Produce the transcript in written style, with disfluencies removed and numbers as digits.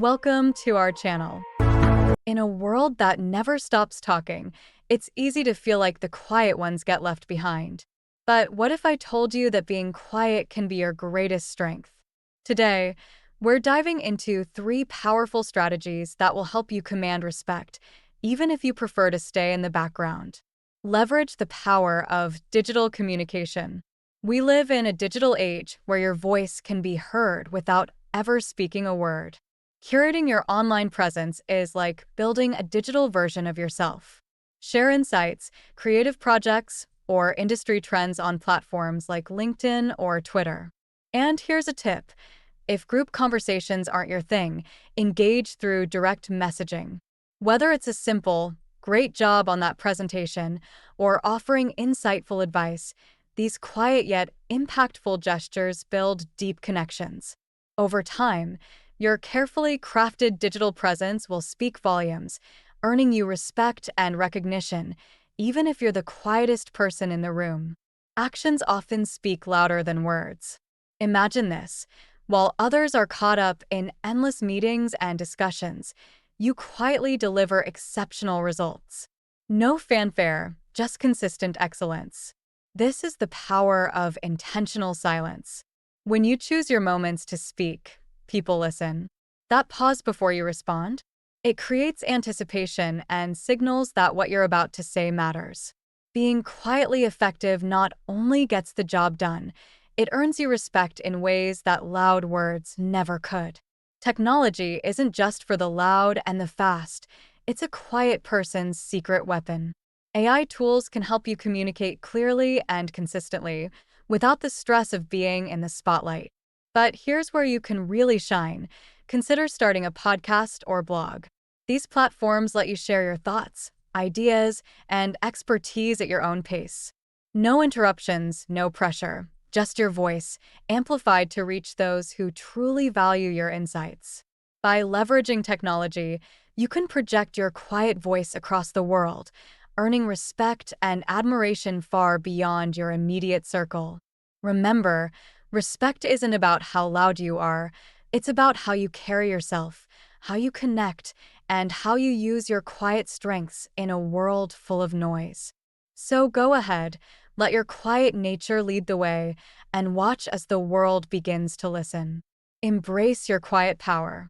Welcome to our channel. In a world that never stops talking, it's easy to feel like the quiet ones get left behind. But what if I told you that being quiet can be your greatest strength? Today, we're diving into 3 powerful strategies that will help you command respect, even if you prefer to stay in the background. Leverage the power of digital communication. We live in a digital age where your voice can be heard without ever speaking a word. Curating your online presence is like building a digital version of yourself. Share insights, creative projects, or industry trends on platforms like LinkedIn or Twitter. And here's a tip. If group conversations aren't your thing, engage through direct messaging. Whether it's a simple, "great job on that presentation," or offering insightful advice, these quiet yet impactful gestures build deep connections. Over time, your carefully crafted digital presence will speak volumes, earning you respect and recognition, even if you're the quietest person in the room. Actions often speak louder than words. Imagine this. While others are caught up in endless meetings and discussions, you quietly deliver exceptional results. No fanfare, just consistent excellence. This is the power of intentional silence. When you choose your moments to speak, people listen. That pause before you respond? It creates anticipation and signals that what you're about to say matters. Being quietly effective not only gets the job done, it earns you respect in ways that loud words never could. Technology isn't just for the loud and the fast, it's a quiet person's secret weapon. AI tools can help you communicate clearly and consistently without the stress of being in the spotlight. But here's where you can really shine. Consider starting a podcast or blog. These platforms let you share your thoughts, ideas, and expertise at your own pace. No interruptions, no pressure, just your voice, amplified to reach those who truly value your insights. By leveraging technology, you can project your quiet voice across the world, earning respect and admiration far beyond your immediate circle. Remember, respect isn't about how loud you are, it's about how you carry yourself, how you connect, and how you use your quiet strengths in a world full of noise. So go ahead, let your quiet nature lead the way, and watch as the world begins to listen. Embrace your quiet power.